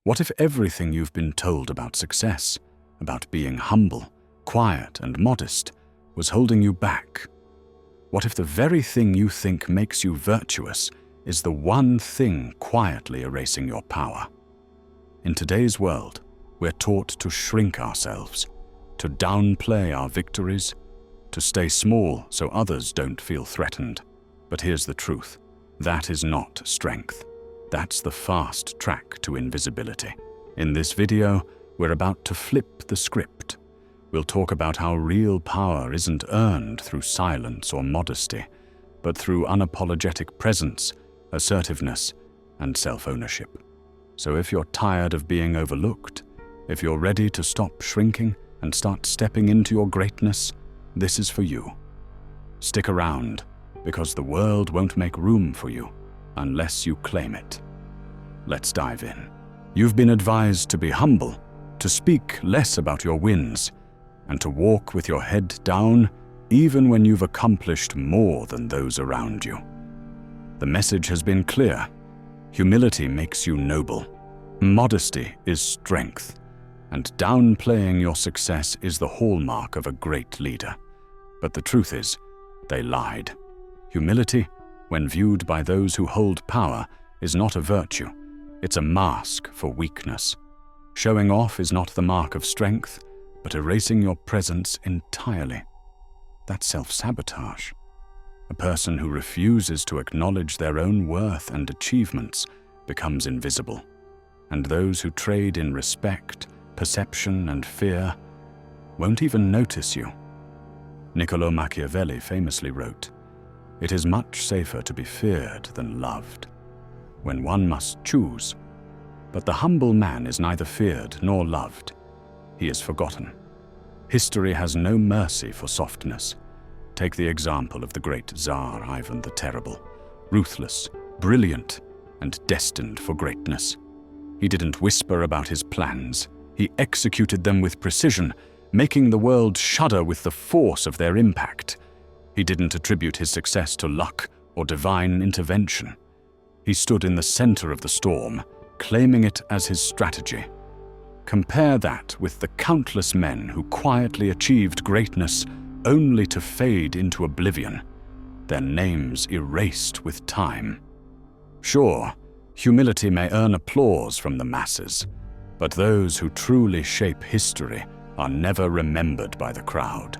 What if everything you've been told about success, about being humble, quiet, and modest, was holding you back? What if the very thing you think makes you virtuous is the one thing quietly erasing your power? In today's world, we're taught to shrink ourselves, to downplay our victories, to stay small so others don't feel threatened. But here's the truth. That is not strength. That's the fast track to invisibility. In this video, we're about to flip the script. We'll talk about how real power isn't earned through silence or modesty, but through unapologetic presence, assertiveness, and self-ownership. So if you're tired of being overlooked, if you're ready to stop shrinking and start stepping into your greatness, this is for you. Stick around, because the world won't make room for you unless you claim it. Let's dive in. You've been advised to be humble, to speak less about your wins, and to walk with your head down even when you've accomplished more than those around you. The message has been clear. Humility makes you noble. Modesty is strength. And downplaying your success is the hallmark of a great leader. But the truth is, they lied. Humility, when viewed by those who hold power, is not a virtue. It's a mask for weakness. Showing off is not the mark of strength, but erasing your presence entirely. That's self-sabotage. A person who refuses to acknowledge their own worth and achievements becomes invisible. And those who trade in respect, perception, and fear won't even notice you. Machiavelli famously wrote, "It is much safer to be feared than loved," when one must choose. But the humble man is neither feared nor loved. He is forgotten. History has no mercy for softness. Take the example of the great Tsar Ivan the Terrible, ruthless, brilliant, and destined for greatness. He didn't whisper about his plans. He executed them with precision, making the world shudder with the force of their impact. He didn't attribute his success to luck or divine intervention. He stood in the center of the storm, claiming it as his strategy. Compare that with the countless men who quietly achieved greatness only to fade into oblivion, their names erased with time. Sure, humility may earn applause from the masses, but those who truly shape history are never remembered by the crowd.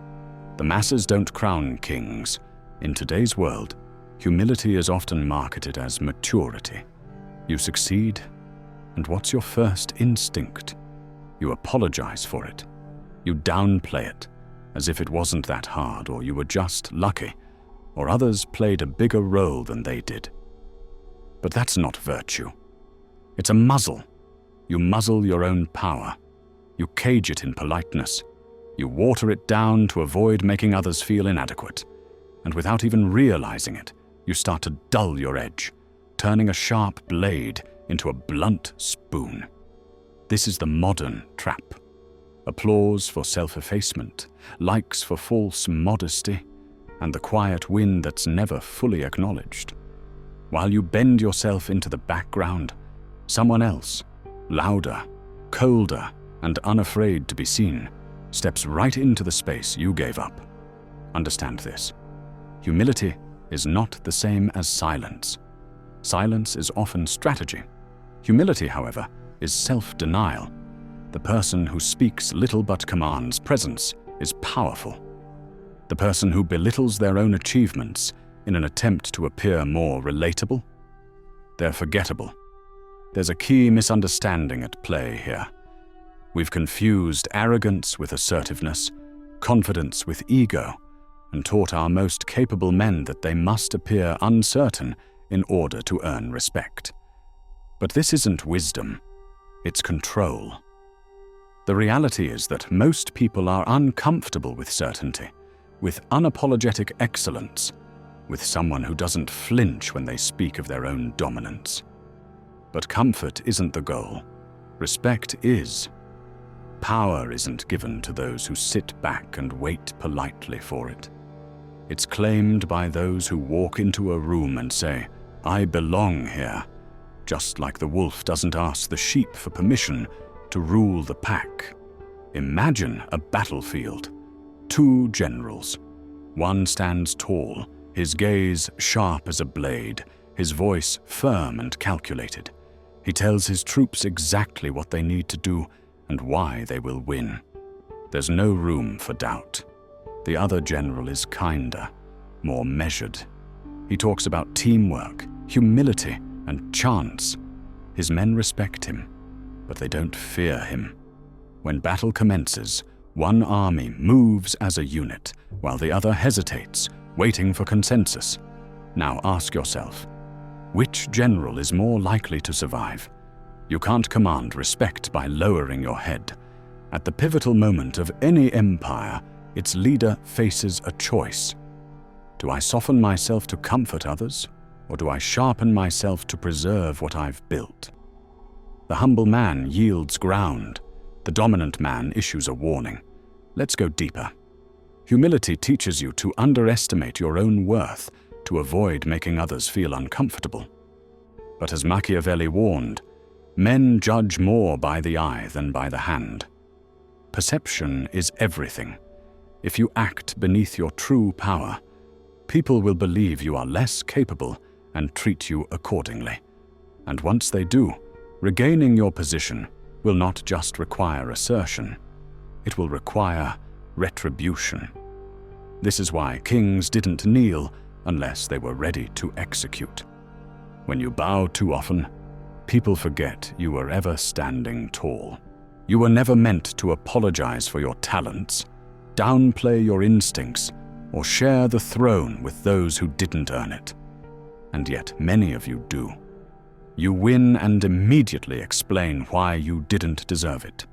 The masses don't crown kings. In today's world, humility is often marketed as maturity. You succeed, and what's your first instinct? You apologize for it. You downplay it, as if it wasn't that hard, or you were just lucky, or others played a bigger role than they did. But that's not virtue. It's a muzzle. You muzzle your own power. You cage it in politeness. You water it down to avoid making others feel inadequate. And without even realizing it, you start to dull your edge, turning a sharp blade into a blunt spoon. This is the modern trap. Applause for self-effacement, likes for false modesty, and the quiet win that's never fully acknowledged. While you bend yourself into the background, someone else, louder, colder, and unafraid to be seen, steps right into the space you gave up. Understand this. Humility is not the same as silence. Silence is often strategy. Humility, however, is self-denial. The person who speaks little but commands presence is powerful. The person who belittles their own achievements in an attempt to appear more relatable, they're forgettable. There's a key misunderstanding at play here. We've confused arrogance with assertiveness, confidence with ego, and taught our most capable men that they must appear uncertain in order to earn respect. But this isn't wisdom, it's control. The reality is that most people are uncomfortable with certainty, with unapologetic excellence, with someone who doesn't flinch when they speak of their own dominance. But comfort isn't the goal. Respect is. Power isn't given to those who sit back and wait politely for it. It's claimed by those who walk into a room and say, "I belong here," just like the wolf doesn't ask the sheep for permission to rule the pack. Imagine a battlefield. Two generals. One stands tall, his gaze sharp as a blade, his voice firm and calculated. He tells his troops exactly what they need to do and why they will win. There's no room for doubt. The other general is kinder, more measured. He talks about teamwork, humility, and chance. His men respect him, but they don't fear him. When battle commences, one army moves as a unit, while the other hesitates, waiting for consensus. Now ask yourself, which general is more likely to survive? You can't command respect by lowering your head. At the pivotal moment of any empire, its leader faces a choice. Do I soften myself to comfort others, or do I sharpen myself to preserve what I've built? The humble man yields ground. The dominant man issues a warning. Let's go deeper. Humility teaches you to underestimate your own worth, to avoid making others feel uncomfortable. But as Machiavelli warned, men judge more by the eye than by the hand. Perception is everything. If you act beneath your true power, people will believe you are less capable and treat you accordingly. And once they do, regaining your position will not just require assertion, it will require retribution. This is why kings didn't kneel unless they were ready to execute. When you bow too often, people forget you were ever standing tall. You were never meant to apologize for your talents, downplay your instincts, or share the throne with those who didn't earn it. And yet many of you do. You win and immediately explain why you didn't deserve it.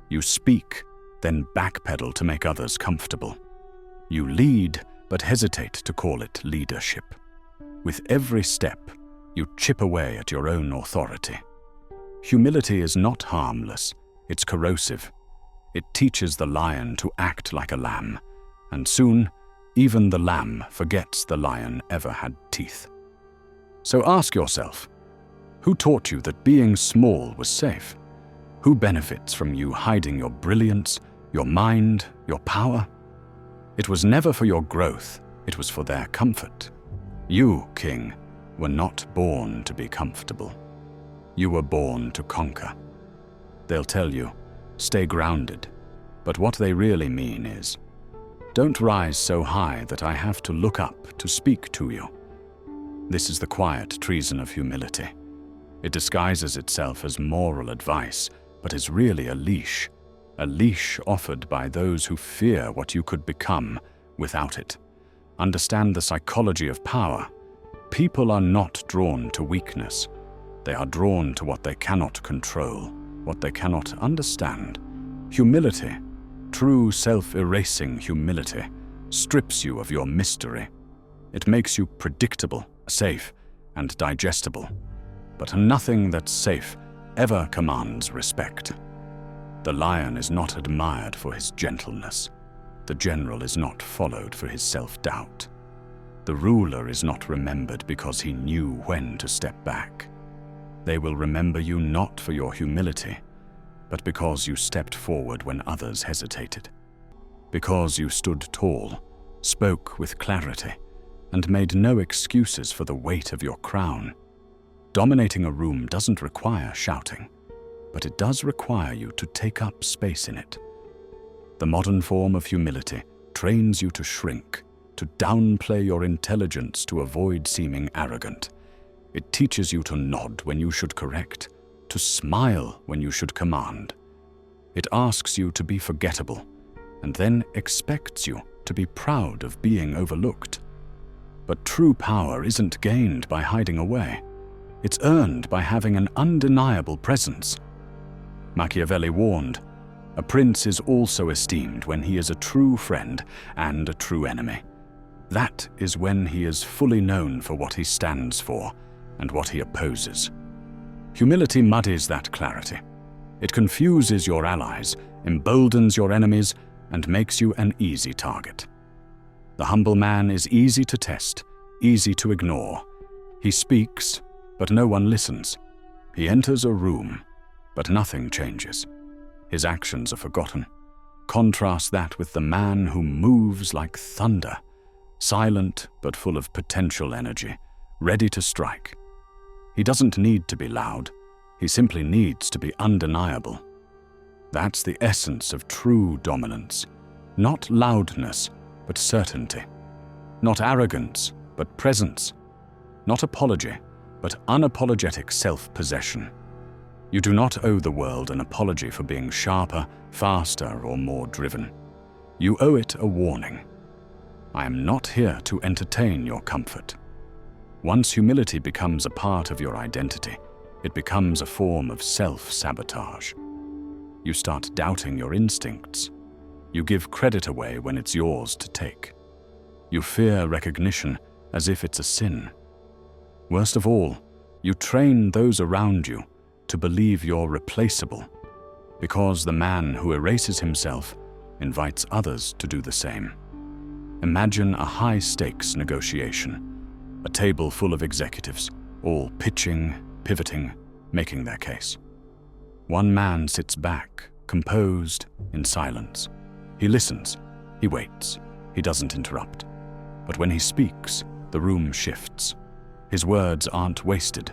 You speak, then backpedal to make others comfortable. You lead, but hesitate to call it leadership. With every step, you chip away at your own authority. Humility is not harmless, it's corrosive. It teaches the lion to act like a lamb, and soon, even the lamb forgets the lion ever had teeth. So ask yourself, who taught you that being small was safe? Who benefits from you hiding your brilliance, your mind, your power? It was never for your growth, it was for their comfort. You, king, were not born to be comfortable. You were born to conquer. They'll tell you, stay grounded, but what they really mean is, don't rise so high that I have to look up to speak to you. This is the quiet treason of humility. It disguises itself as moral advice, but is really a leash offered by those who fear what you could become without it. Understand the psychology of power. People are not drawn to weakness. They are drawn to what they cannot control, what they cannot understand. Humility, true self-erasing humility, strips you of your mystery. It makes you predictable, safe, and digestible. But nothing that's safe ever commands respect. The lion is not admired for his gentleness. The general is not followed for his self-doubt. The ruler is not remembered because he knew when to step back. They will remember you not for your humility, but because you stepped forward when others hesitated. Because you stood tall, spoke with clarity, and made no excuses for the weight of your crown. Dominating a room doesn't require shouting, but it does require you to take up space in it. The modern form of humility trains you to shrink, to downplay your intelligence to avoid seeming arrogant. It teaches you to nod when you should correct, to smile when you should command. It asks you to be forgettable, and then expects you to be proud of being overlooked. But true power isn't gained by hiding away. It's earned by having an undeniable presence. Machiavelli warned, a prince is also esteemed when he is a true friend and a true enemy. That is when he is fully known for what he stands for and what he opposes. Humility muddies that clarity. It confuses your allies, emboldens your enemies, and makes you an easy target. The humble man is easy to test, easy to ignore. He speaks, but no one listens. He enters a room, but nothing changes. His actions are forgotten. Contrast that with the man who moves like thunder, silent but full of potential energy, ready to strike. He doesn't need to be loud. He simply needs to be undeniable. That's the essence of true dominance. Not loudness, but certainty. Not arrogance, but presence. Not apology, but unapologetic self-possession. You do not owe the world an apology for being sharper, faster, or more driven. You owe it a warning. I am not here to entertain your comfort. Once humility becomes a part of your identity, it becomes a form of self-sabotage. You start doubting your instincts. You give credit away when it's yours to take. You fear recognition as if it's a sin. Worst of all, you train those around you to believe you're replaceable, because the man who erases himself invites others to do the same. Imagine a high-stakes negotiation, a table full of executives, all pitching, pivoting, making their case. One man sits back, composed, in silence. He listens, he waits, he doesn't interrupt. But when he speaks, the room shifts. His words aren't wasted.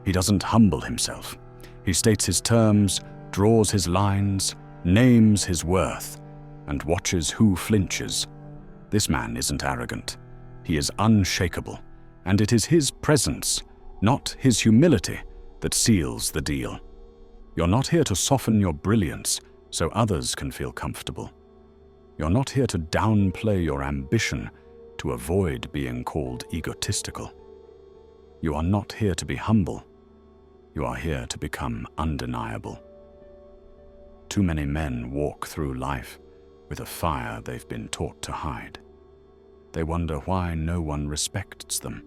He doesn't humble himself. He states his terms, draws his lines, names his worth, and watches who flinches. This man isn't arrogant. He is unshakable, and it is his presence, not his humility, that seals the deal. You're not here to soften your brilliance so others can feel comfortable. You're not here to downplay your ambition to avoid being called egotistical. You are not here to be humble. You are here to become undeniable. Too many men walk through life with a fire they've been taught to hide. They wonder why no one respects them.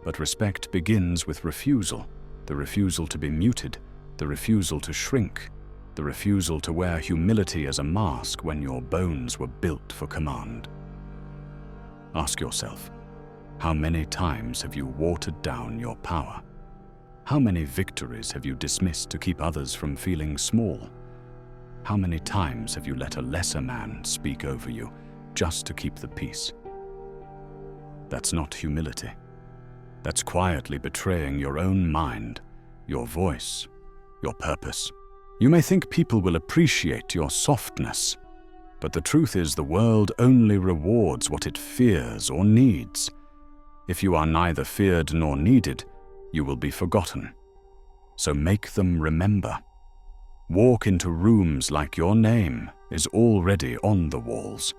But respect begins with refusal, the refusal to be muted, the refusal to shrink, the refusal to wear humility as a mask when your bones were built for command. Ask yourself, how many times have you watered down your power? How many victories have you dismissed to keep others from feeling small? How many times have you let a lesser man speak over you just to keep the peace? That's not humility. That's quietly betraying your own mind, your voice, your purpose. You may think people will appreciate your softness, but the truth is the world only rewards what it fears or needs. If you are neither feared nor needed, you will be forgotten. So make them remember. Walk into rooms like your name is already on the walls.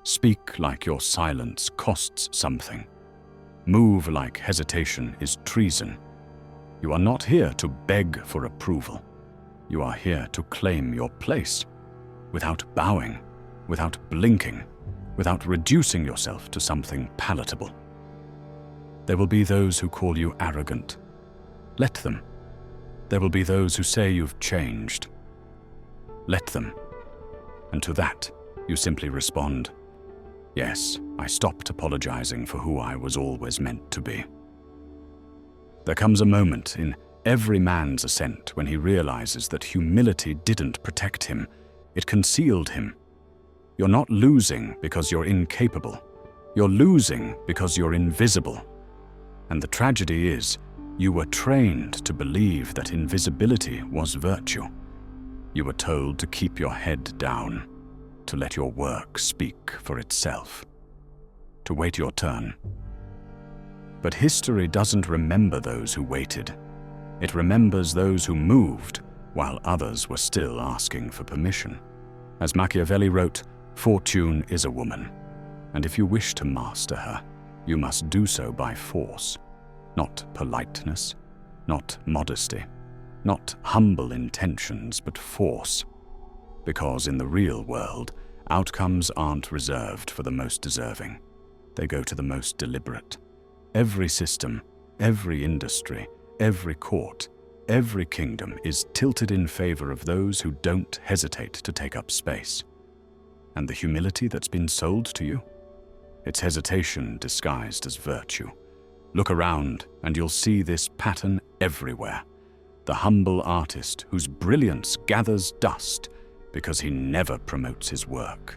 Speak like your silence costs something. Move like hesitation is treason. You are not here to beg for approval. You are here to claim your place, without bowing, without blinking, without reducing yourself to something palatable. There will be those who call you arrogant. Let them. There will be those who say you've changed. Let them. And to that, you simply respond, yes, I stopped apologizing for who I was always meant to be. There comes a moment in every man's ascent when he realizes that humility didn't protect him, it concealed him. You're not losing because you're incapable. You're losing because you're invisible. And the tragedy is, you were trained to believe that invisibility was virtue. You were told to keep your head down, to let your work speak for itself, to wait your turn. But history doesn't remember those who waited. It remembers those who moved while others were still asking for permission. As Machiavelli wrote, fortune is a woman, and if you wish to master her, you must do so by force, not politeness, not modesty, not humble intentions, but force. Because in the real world, outcomes aren't reserved for the most deserving. They go to the most deliberate. Every system, every industry, every court, every kingdom is tilted in favor of those who don't hesitate to take up space. And the humility that's been sold to you? It's hesitation disguised as virtue. Look around and you'll see this pattern everywhere. the humble artist whose brilliance gathers dust because he never promotes his work.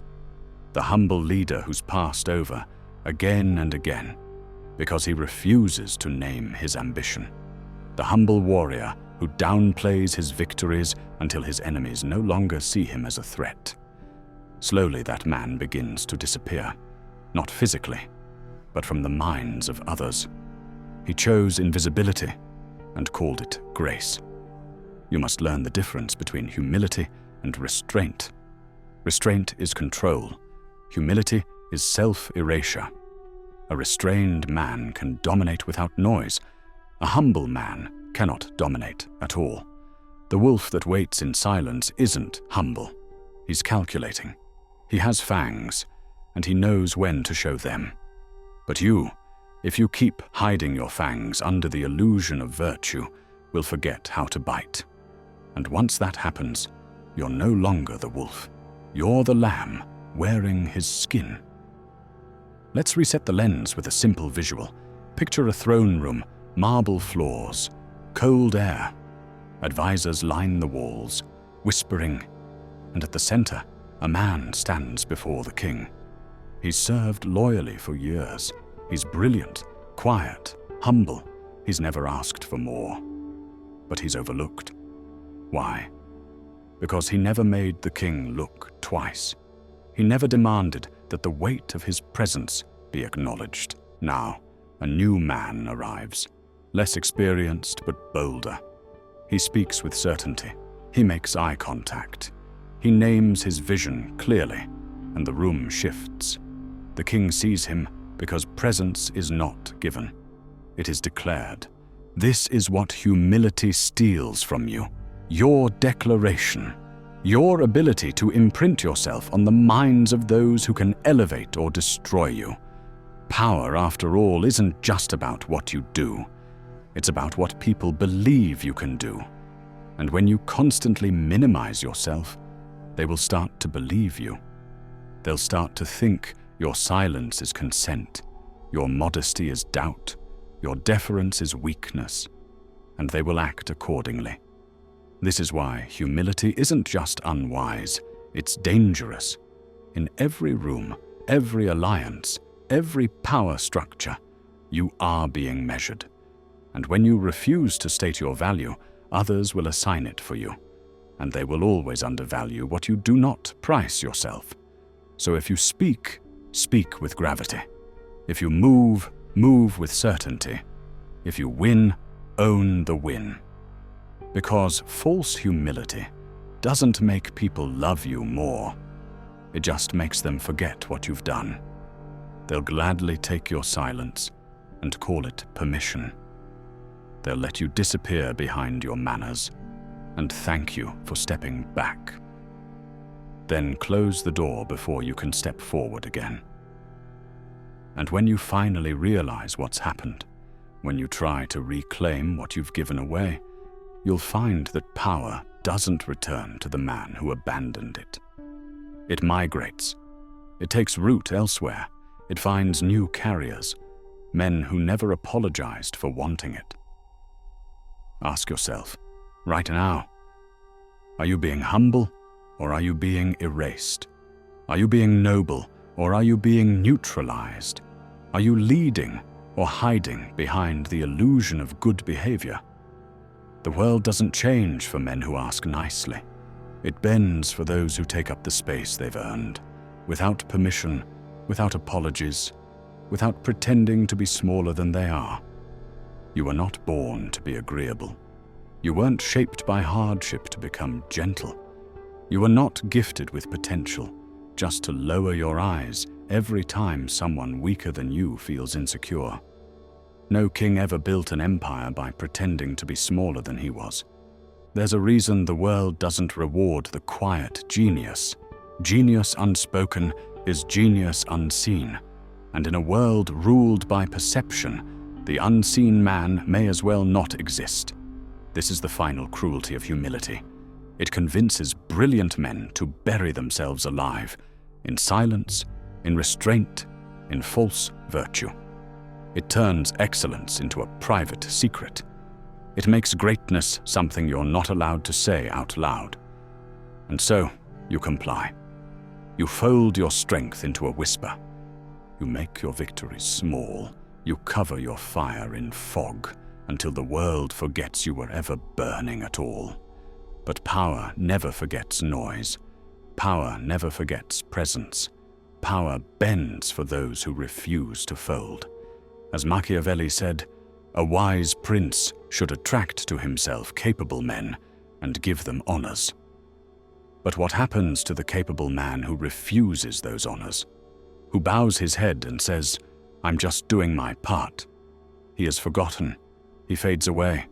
The humble leader who's passed over again and again because he refuses to name his ambition. The humble warrior who downplays his victories until his enemies no longer see him as a threat. Slowly that man begins to disappear, not physically, but from the minds of others. He chose invisibility and called it grace. You must learn the difference between humility and restraint. Restraint is control. Humility is self-erasure. A restrained man can dominate without noise. A humble man cannot dominate at all. The wolf that waits in silence isn't humble. He's calculating. He has fangs, and he knows when to show them. But you, if you keep hiding your fangs under the illusion of virtue, will forget how to bite. And once that happens, you're no longer the wolf. You're the lamb wearing his skin. Let's reset the lens with a simple visual. Picture a throne room, marble floors, cold air. Advisors line the walls, whispering, and at the center, a man stands before the king. He's served loyally for years. He's brilliant, quiet, humble. He's never asked for more. But he's overlooked. Why? Because he never made the king look twice. He never demanded that the weight of his presence be acknowledged. Now, a new man arrives, less experienced but bolder. He speaks with certainty. He makes eye contact. He names his vision clearly, and the room shifts. The king sees him because presence is not given. It is declared. This is what humility steals from you. Your declaration. Your ability to imprint yourself on the minds of those who can elevate or destroy you. Power, after all, isn't just about what you do. It's about what people believe you can do. And when you constantly minimize yourself, they will start to believe you. They'll start to think your silence is consent, your modesty is doubt, your deference is weakness, and they will act accordingly. This is why humility isn't just unwise, it's dangerous. In every room, every alliance, every power structure, you are being measured. And when you refuse to state your value, others will assign it for you. And they will always undervalue what you do not price yourself. So if you speak, speak with gravity. If you move, move with certainty. If you win, own the win. Because false humility doesn't make people love you more. It just makes them forget what you've done. They'll gladly take your silence and call it permission. They'll let you disappear behind your manners and thank you for stepping back. Then close the door before you can step forward again. And when you finally realize what's happened, when you try to reclaim what you've given away, you'll find that power doesn't return to the man who abandoned it. It migrates. It takes root elsewhere. It finds new carriers, men who never apologized for wanting it. Ask yourself, right now, are you being humble or are you being erased? Are you being noble or are you being neutralized? Are you leading or hiding behind the illusion of good behavior? The world doesn't change for men who ask nicely. It bends for those who take up the space they've earned, without permission, without apologies, without pretending to be smaller than they are. You were not born to be agreeable. You weren't shaped by hardship to become gentle. You were not gifted with potential just to lower your eyes every time someone weaker than you feels insecure. No king ever built an empire by pretending to be smaller than he was. There's a reason the world doesn't reward the quiet genius. Genius unspoken is genius unseen. And in a world ruled by perception, the unseen man may as well not exist. This is the final cruelty of humility. It convinces brilliant men to bury themselves alive, in silence, in restraint, in false virtue. It turns excellence into a private secret. It makes greatness something you're not allowed to say out loud. And so, you comply. You fold your strength into a whisper. You make your victories small. You cover your fire in fog until the world forgets you were ever burning at all. But power never forgets noise. Power never forgets presence. Power bends for those who refuse to fold. As Machiavelli said, a wise prince should attract to himself capable men and give them honors. But what happens to the capable man who refuses those honors? Who bows his head and says, "I'm just doing my part"? He is forgotten. He fades away.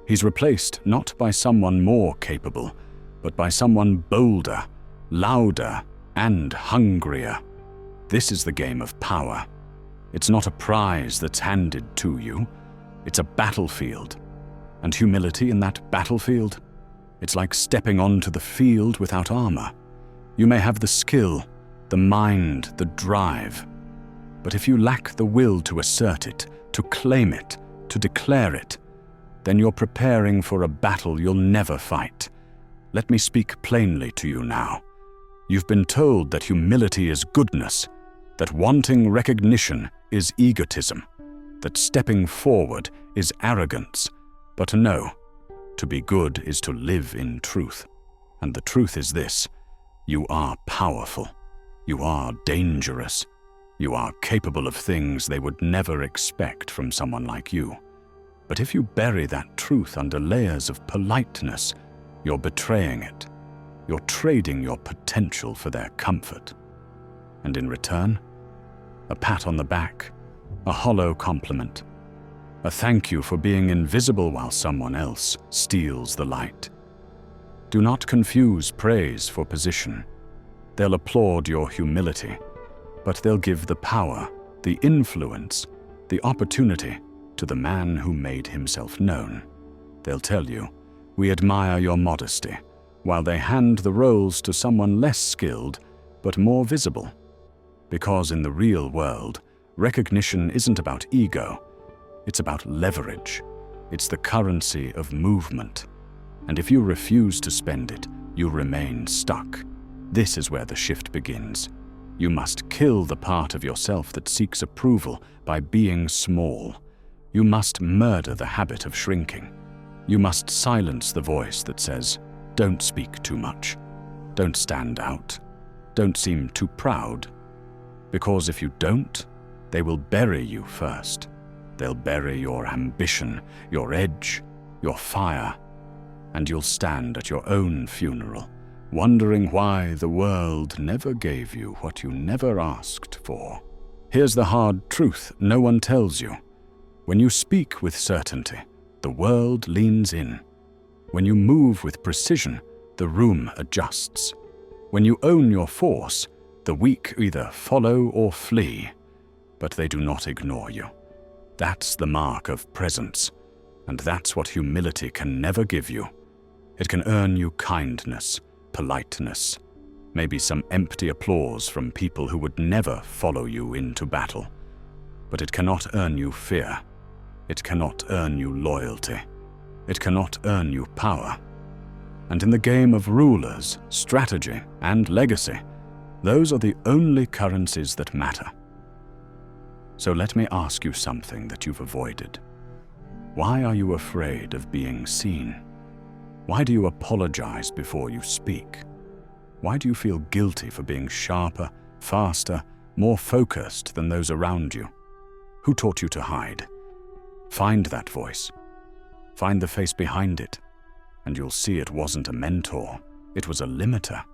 He's replaced not by someone more capable, but by someone bolder, louder, and hungrier. This is the game of power. It's not a prize that's handed to you. It's a battlefield. And humility in that battlefield? It's like stepping onto the field without armor. You may have the skill, the mind, the drive. But if you lack the will to assert it, to claim it, to declare it, then you're preparing for a battle you'll never fight. Let me speak plainly to you now. You've been told that humility is goodness, that wanting recognition is egotism, that stepping forward is arrogance. But no, to be good is to live in truth. And the truth is this: you are powerful. You are dangerous. You are capable of things they would never expect from someone like you. But if you bury that truth under layers of politeness, you're betraying it. You're trading your potential for their comfort. And in return, a pat on the back, a hollow compliment, a thank you for being invisible while someone else steals the light. Do not confuse praise for position. They'll applaud your humility, but they'll give the power, the influence, the opportunity to the man who made himself known. They'll tell you, "We admire your modesty," while they hand the roles to someone less skilled but more visible. Because in the real world, recognition isn't about ego. It's about leverage. It's the currency of movement. And if you refuse to spend it, you remain stuck. This is where the shift begins. You must kill the part of yourself that seeks approval by being small. You must murder the habit of shrinking. You must silence the voice that says, "Don't speak too much. Don't stand out. Don't seem too proud." Because if you don't, they will bury you first. They'll bury your ambition, your edge, your fire, and you'll stand at your own funeral, wondering why the world never gave you what you never asked for. Here's the hard truth no one tells you. When you speak with certainty, the world leans in. When you move with precision, the room adjusts. When you own your force, the weak either follow or flee, but they do not ignore you. That's the mark of presence, and that's what humility can never give you. It can earn you kindness, politeness, maybe some empty applause from people who would never follow you into battle. But it cannot earn you fear. It cannot earn you loyalty. It cannot earn you power. And in the game of rulers, strategy, and legacy, those are the only currencies that matter. So let me ask you something that you've avoided. Why are you afraid of being seen? Why do you apologize before you speak? Why do you feel guilty for being sharper, faster, more focused than those around you? Who taught you to hide? Find that voice. Find the face behind it, and you'll see it wasn't a mentor. It was a limiter.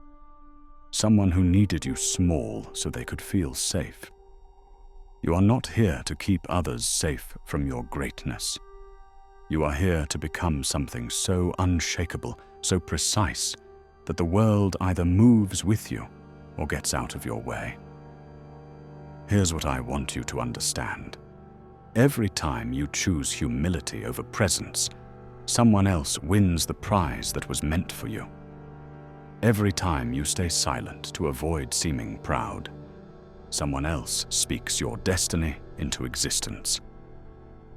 Someone who needed you small so they could feel safe. You are not here to keep others safe from your greatness. You are here to become something so unshakable, so precise, that the world either moves with you or gets out of your way. Here's what I want you to understand. Every time you choose humility over presence, someone else wins the prize that was meant for you. Every time you stay silent to avoid seeming proud, someone else speaks your destiny into existence.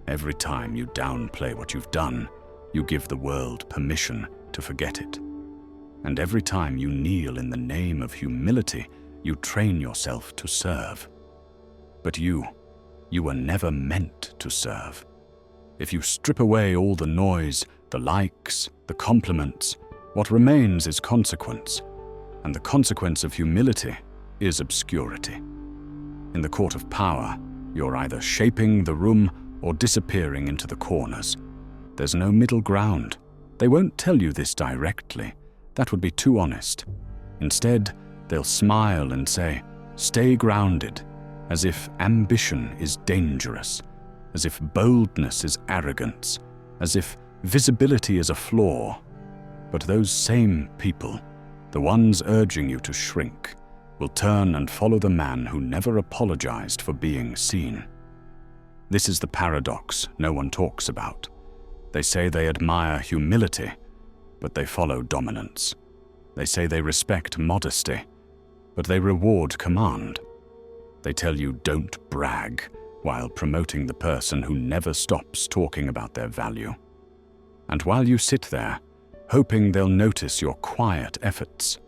Every time you downplay what you've done, you give the world permission to forget it. And every time you kneel in the name of humility, you train yourself to serve. But you were never meant to serve. If you strip away all the noise, the likes, the compliments, what remains is consequence, and the consequence of humility is obscurity. In the court of power, you're either shaping the room or disappearing into the corners. There's no middle ground. They won't tell you this directly. That would be too honest. Instead, they'll smile and say, "Stay grounded," as if ambition is dangerous, as if boldness is arrogance, as if visibility is a flaw. But those same people, the ones urging you to shrink, will turn and follow the man who never apologized for being seen. This is the paradox no one talks about. They say they admire humility, but they follow dominance. They say they respect modesty, but they reward command. They tell you don't brag, while promoting the person who never stops talking about their value. And while you sit there, hoping they'll notice your quiet efforts,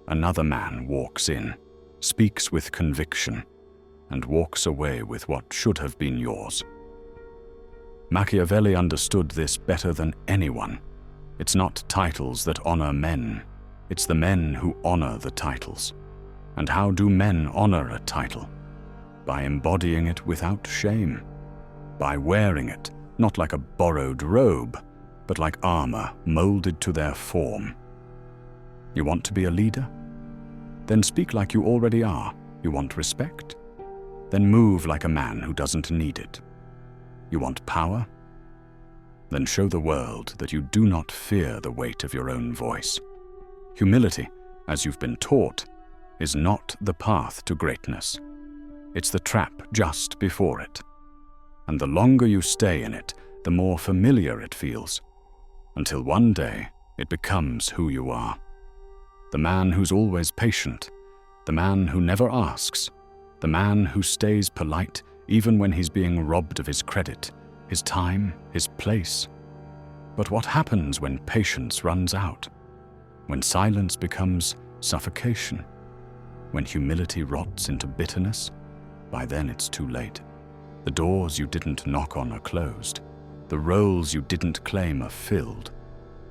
another man walks in, speaks with conviction, and walks away with what should have been yours. Machiavelli understood this better than anyone. It's not titles that honor men, it's the men who honor the titles. And how do men honor a title? By embodying it without shame, by wearing it not like a borrowed robe, but like armor molded to their form. You want to be a leader? Then speak like you already are. You want respect? Then move like a man who doesn't need it. You want power? Then show the world that you do not fear the weight of your own voice. Humility, as you've been taught, is not the path to greatness. It's the trap just before it. And the longer you stay in it, the more familiar it feels, until one day it becomes who you are. The man who's always patient, the man who never asks, the man who stays polite even when he's being robbed of his credit, his time, his place. But what happens when patience runs out? When silence becomes suffocation? When humility rots into bitterness? By then it's too late. The doors you didn't knock on are closed. The roles you didn't claim are filled.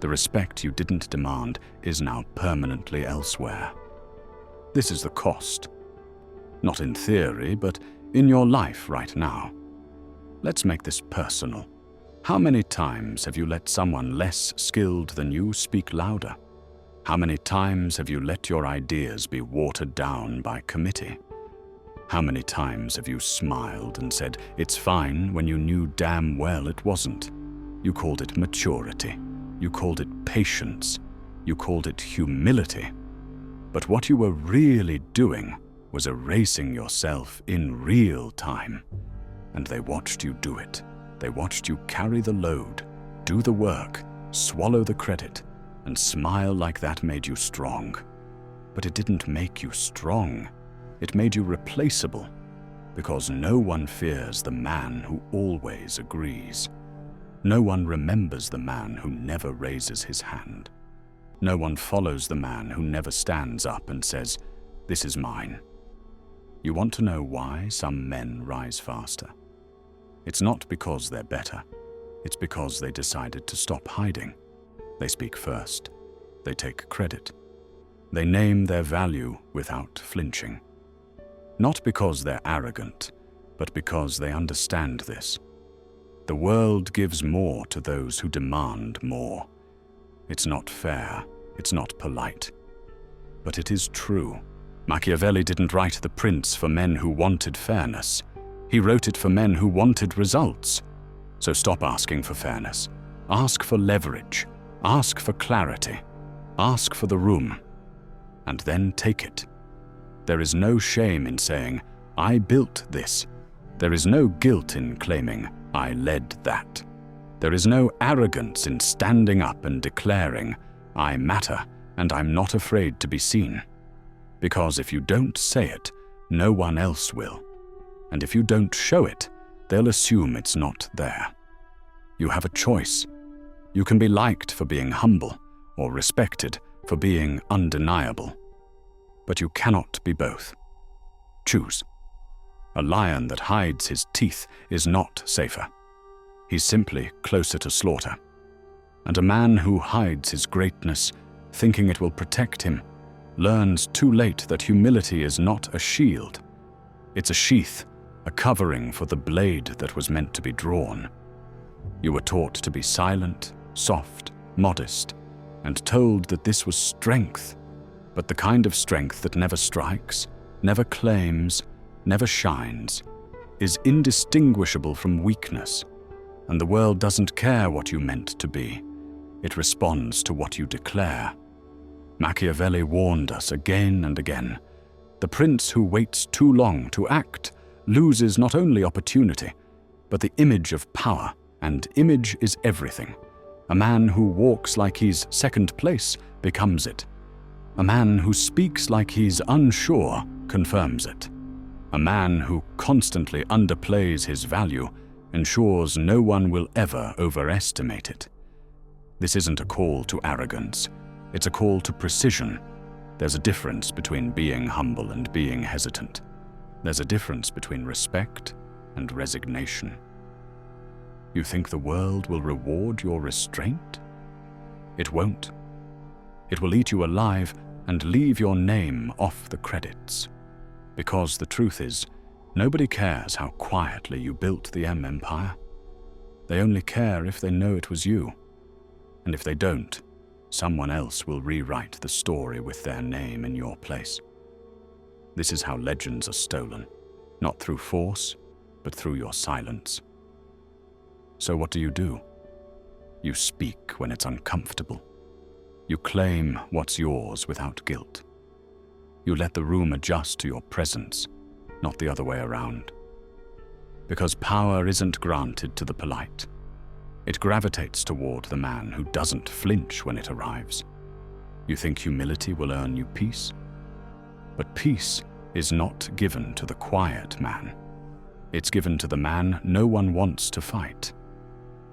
The respect you didn't demand is now permanently elsewhere. This is the cost. Not in theory, but in your life right now. Let's make this personal. How many times have you let someone less skilled than you speak louder? How many times have you let your ideas be watered down by committee? How many times have you smiled and said, "It's fine," when you knew damn well it wasn't? You called it maturity. You called it patience. You called it humility. But what you were really doing was erasing yourself in real time. And they watched you do it. They watched you carry the load, do the work, swallow the credit, and smile like that made you strong. But it didn't make you strong. It made you replaceable, because no one fears the man who always agrees. No one remembers the man who never raises his hand. No one follows the man who never stands up and says, "This is mine." You want to know why some men rise faster? It's not because they're better. It's because they decided to stop hiding. They speak first. They take credit. They name their value without flinching. Not because they're arrogant, but because they understand this. The world gives more to those who demand more. It's not fair. It's not polite. But it is true. Machiavelli didn't write The Prince for men who wanted fairness. He wrote it for men who wanted results. So stop asking for fairness. Ask for leverage. Ask for clarity. Ask for the room. And then take it. There is no shame in saying, "I built this." There is no guilt in claiming, "I led that." There is no arrogance in standing up and declaring, "I matter and I'm not afraid to be seen." Because if you don't say it, no one else will. And if you don't show it, they'll assume it's not there. You have a choice. You can be liked for being humble, or respected for being undeniable. But you cannot be both. Choose. A lion that hides his teeth is not safer. He's simply closer to slaughter. And a man who hides his greatness, thinking it will protect him, learns too late that humility is not a shield. It's a sheath, a covering for the blade that was meant to be drawn. You were taught to be silent, soft, modest, and told that this was strength, but the kind of strength that never strikes, never claims, never shines, is indistinguishable from weakness, and the world doesn't care what you meant to be. It responds to what you declare. Machiavelli warned us again and again. The prince who waits too long to act loses not only opportunity, but the image of power, and image is everything. A man who walks like he's second place becomes it. A man who speaks like he's unsure confirms it. A man who constantly underplays his value ensures no one will ever overestimate it. This isn't a call to arrogance. It's a call to precision. There's a difference between being humble and being hesitant. There's a difference between respect and resignation. You think the world will reward your restraint? It won't. It will eat you alive and leave your name off the credits. Because the truth is, nobody cares how quietly you built the empire. They only care if they know it was you. And if they don't, someone else will rewrite the story with their name in your place. This is how legends are stolen, not through force, but through your silence. So what do? You speak when it's uncomfortable. You claim what's yours without guilt. You let the room adjust to your presence, not the other way around. Because power isn't granted to the polite. It gravitates toward the man who doesn't flinch when it arrives. You think humility will earn you peace? But peace is not given to the quiet man. It's given to the man no one wants to fight.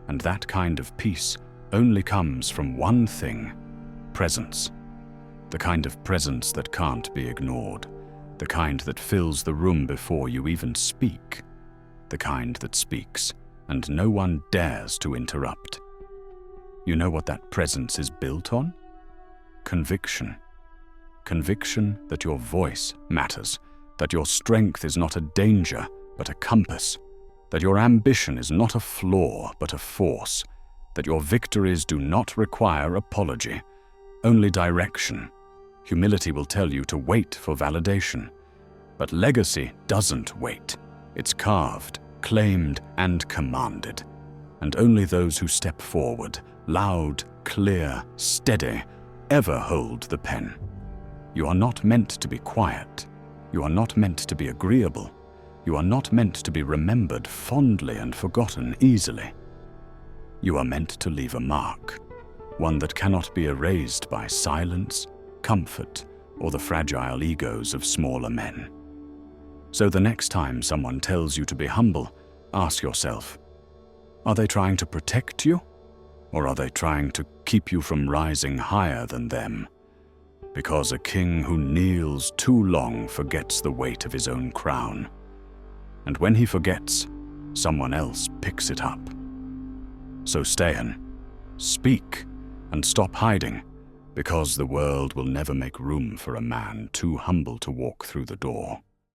And that kind of peace only comes from one thing: presence. The kind of presence that can't be ignored. The kind that fills the room before you even speak. The kind that speaks and no one dares to interrupt. You know what that presence is built on? Conviction. Conviction that your voice matters, that your strength is not a danger, but a compass, that your ambition is not a flaw, but a force, that your victories do not require apology, only direction. Humility will tell you to wait for validation, but legacy doesn't wait. It's carved, claimed, and commanded. And only those who step forward, loud, clear, steady, ever hold the pen. You are not meant to be quiet. You are not meant to be agreeable. You are not meant to be remembered fondly and forgotten easily. You are meant to leave a mark, one that cannot be erased by silence, comfort, or the fragile egos of smaller men. So the next time someone tells you to be humble, ask yourself, are they trying to protect you? Or are they trying to keep you from rising higher than them? Because a king who kneels too long forgets the weight of his own crown. And when he forgets, someone else picks it up. So stay in, speak, and stop hiding, because the world will never make room for a man too humble to walk through the door.